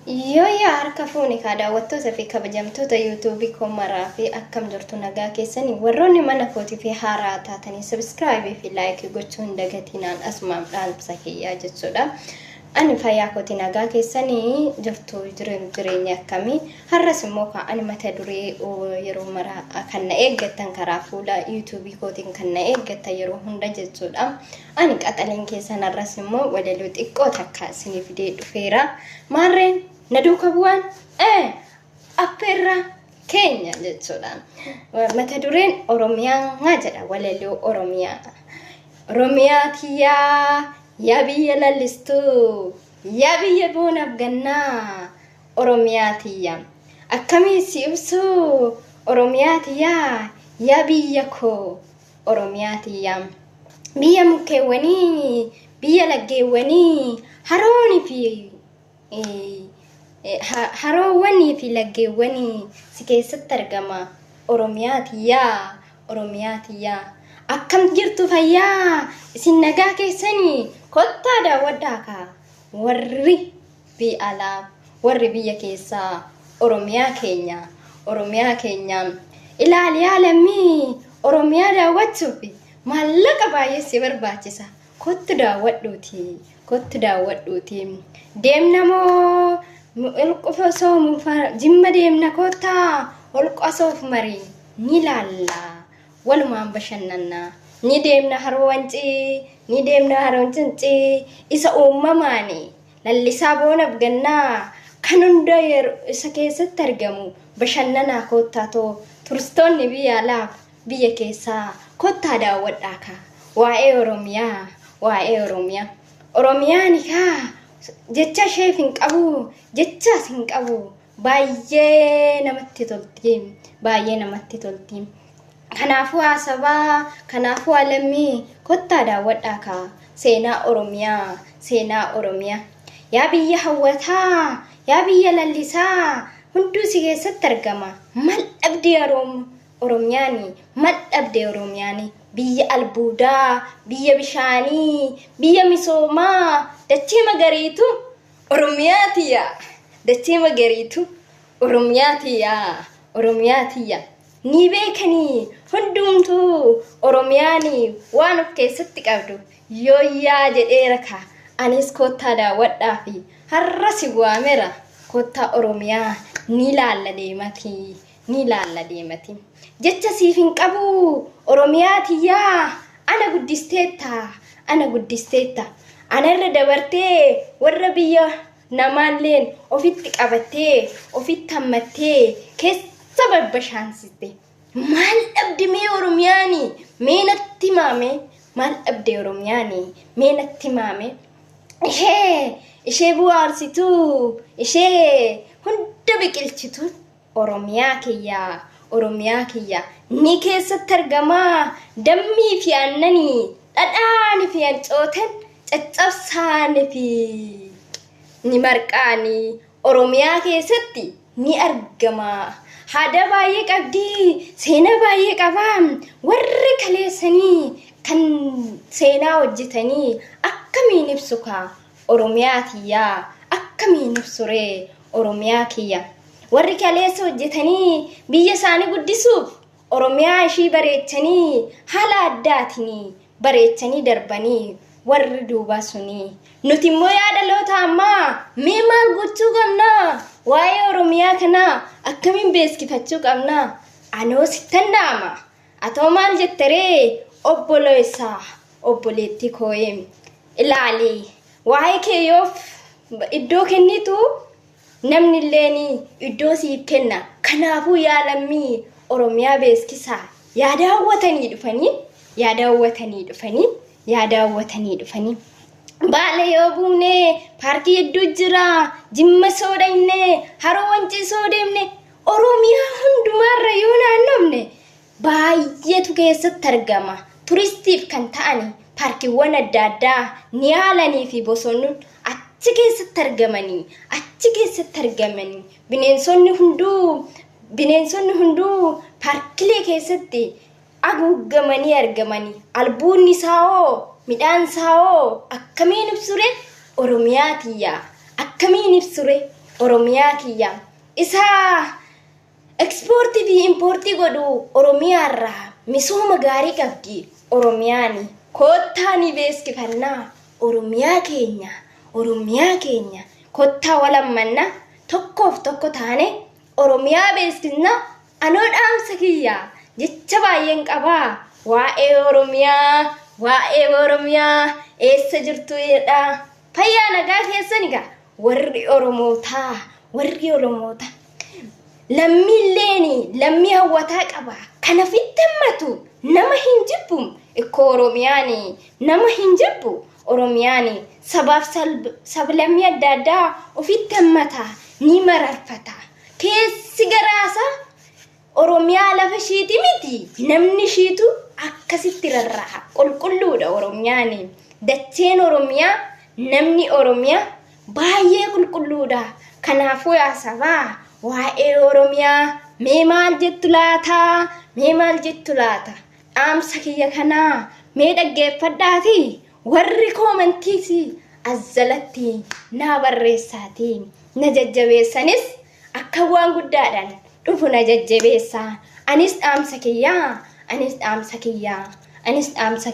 Yaa harka fuuni ka daawwattoota fi kabajamtoota YouTube komaraa fi akkam jirtu nagaa keessanii warroonni mana kootii fi haaraa taatanii subscribe fi like gochuun dagatinaan asumaan dhaamsa kiyyaa jechuudha. Ani fayyaa kootii nagaa keessanii jirtu jireenya akkamii har'as immoo ani mata duree yeroo mara kan na eeggattan karaa fuula YouTube kootiin kan na eeggattan yeroo hunda jechuudha. Ani qaxaleen keessan har'as immoo walaloo xiqqoo takka isiniif fidee dhufeera. Maarreen naduuka bu'aan affeerra keenya jechuudha. Mata dureen Oromiyaa jedha walaloo Oromiyaa. Oromiyaa tiyyaa yaa biyya lallistuu yaa biyya boonaaf gannaa Oromiyaa tiyyaa akkamii si ibsuu Oromiyaa tiyyaa yaa biyya koo Oromiyaa tiyyaa biyya mukkeewwanii biyya laggeewwanii haroowwanii fi laggeewwanii si keessatti argama Oromiyaa tiyyaa akkam jirtu fayyaa isin nagaa keessanii kottaa daawwadhaa ka warri biyya keessaa Oromiyaa keenya ilaaliyaa lammii Oromiyaa daawwachuuf maallaqa baay'ee si barbaachisa kottu daawwadhuuti deemna moo olqofa soomu jimma deemna kottaa olqa soof marii ni laalla walumaan bashannanna ni deemna haroowancii isa uumamaani lallisaa boonaaf gannaa kan hunda isa keessatti argamu bashannanaa kottaatoo turistoonni biyya alaaf biyya keessaa kottaa daawwadhaa ka waa'ee Oromiyaan kaa jecha isheef hin qabu baay'ee namatti tolti. Kanaafuu haasabaa kanaafuu alammii kottaa daawwadhaa ka seenaa Oromiyaa yaa biyya hawwataa yaa biyya lallisaa hunduu si keessatti argama mal dhabdee Oromiyaani biyya albuudaa biyya bishaanii biyya misoomaa dachee magariitu Oromiyaa tiyyaa ni beekanii hundumtuu Oromiyaanii waan of keessatti qabdu yooyyaa jedheera ka anis kottaa daawwadhaa fi har'a si waameera kottaa Oromiyaa ni laalla deemati jecha siif hin qabu Oromiyaa tiyyaa ana guddisteetta ana irra dabartee warra biyya namaalleen ofitti qabattee ofitti hammattee keessa barbashaansiste maal dhabde mee Oromiyaanii mee natti maame ishee bu'aarsituu ishee hunda biqilchitu Oromiyaa kiyyaa ni keessatti argamaa dammii fi aannanii dhadhaanii fi hancootan caccabsaanii fi ni marqaanii Oromiyaa keessatti ni argama haada baay'ee qabdii seenaa baay'ee qabaa warri kaleessanii kan seenaa hojjetanii akkamiin ibsu ka Oromiyaa tiyyaa akkamiin ibsuree Oromiyaa kiyya warri kaleessa hojjetanii biyya isaanii guddisuuf Oromiyaa ishii bareechanii haala addaatiin bareechanii darbanii warri duubaa sunii nuti immoo yaadaloota ammaa mee maal gochuu qabnaa waa'ee Oromiyaa kanaa akkamiin beeskifachuu qabnaa anoo sittan dhaama atoo maal jettaree obboleetti kooyee ilaali waa'ee kee yoof iddoo kennitu namni illeen iddoo siif kenna kanaafuu yaalammii Oromiyaa beeskisaa yaada hawwatanii dhufanii Baale yoo buune paarkii hedduu jira jimma soo dhaqne haroo wancii soo deemne Oromiyaa hundumaarra yoo naannofne baay'eetu keessatti argama turistiif kan ta'ani paarkiiwwan adda addaa ni haalanii fi bosonnuun achi keessatti argamanii bineensonni hunduu paarkilee keessatti haguugamanii argamanii albuunni isaa'oo midhaan isaa'oo akkamiin ibsure Oromiyaa tiyyaa akkamiin ibsure Oromiyaa kiyya isa exportii fi importii godhu Oromiyaa irraa misooma gaarii qabdi Oromiyaani kottaani beeskifannaa Oromiyaa keenya kottaa walammanna tokkoof tokko taane Oromiyaa beeskifna anoo dhaamsa kiyya jecha baay'een qabaa waa'ee Oromiyaa eessa jirtu jedha fayyaa nagaa keessaniga warri Oromoota lammii hawwataa qaba kana fittammatu nama hin jibbu ikko Oromiyaani nama hin jibbu Oromiyaani sabaaf sablammii adda addaa ofitti hammata ni mararfata keessi garaasa Oromiyaa lafa ishiiti miti namni ishiitu akkasitti rarra'a qulqulluudha Oromiyaani dacheen Oromiyaa namni Oromiyaa baay'ee qulqulluudha kanaafuu yaa sabaa waa'ee Oromiyaa mee maal jettu laata dhaamsa kiyya kanaa mee dhaggeeffadhaati warri koomantiisi azalatti naa barreessaati na jajjabeessanis akka waan guddaadhaan dhufu na jajjabeessa anis dhaamsa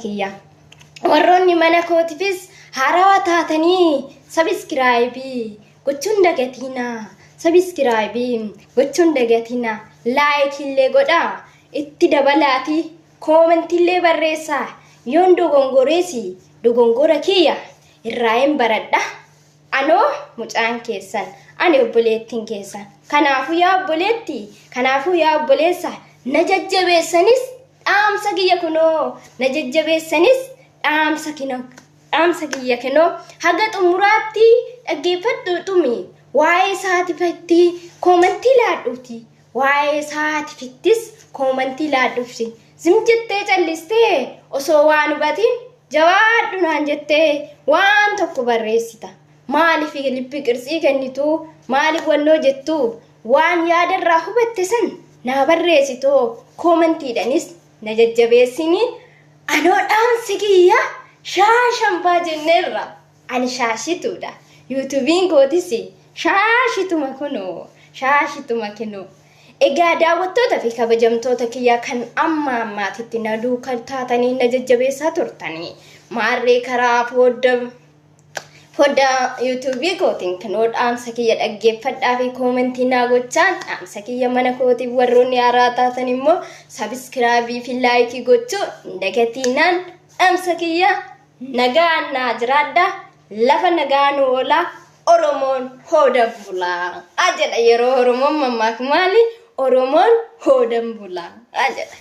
kiyya warroonni mana kootifis haarawaa taatanii sabiskiraayibii gochuun dagatina laayikillee godhaa itti dabalaati koomentillee barreessaa yoon dogongora kiyya irraa hin baradha anoo mucaan keessan ani obboleettiin keessan kanaafuu yaa obboleessa na jajjabeessanis dhaamsa kiyya kunoo na jajjabeessanis dhaamsa kiyya kunoo haga xumuraatti dhaggeeffadhu xumi waa'ee isaatiifatti koomentii laadhuuti waa'ee isaatiifittis koomentii laadhuufsi sim jettee callistee osoo waan hubatiin jawaadhu naan jettee waan tokko barreessita maaliif lippi qirtsii kennitu maaliif wannoo jettu waan yaadarraa hubatte san naa barreessitoo koomentiidhanis na jajjabeessini anoo dhaamsi kiyya shaashambaa jenneerra ani shaashituudha yuutuubiin kootis shaashituma kunoo egaa daawwattoota fi kabajamtoota kiyya kan ammaatitti na duukaa taatanii na jajjabeessaa turtanii maarree karaa fodda yuutuubii kootiin kanoo dhaamsa kiyya dhaggeeffadhaa fi koomentii naa gochaan dhaamsa kiyya mana kootiif warroonni haaraa taatan immoo sabiskiraabii fi laayikii gochuu hin dagatinaan dhaamsa kiyya nagaan naa jiraadha lafa nagaan oolaa Oromoon hoodan bulaa jedha yeroo Oromoon mammaaku maali Oromoon hoodan bulaa jedha.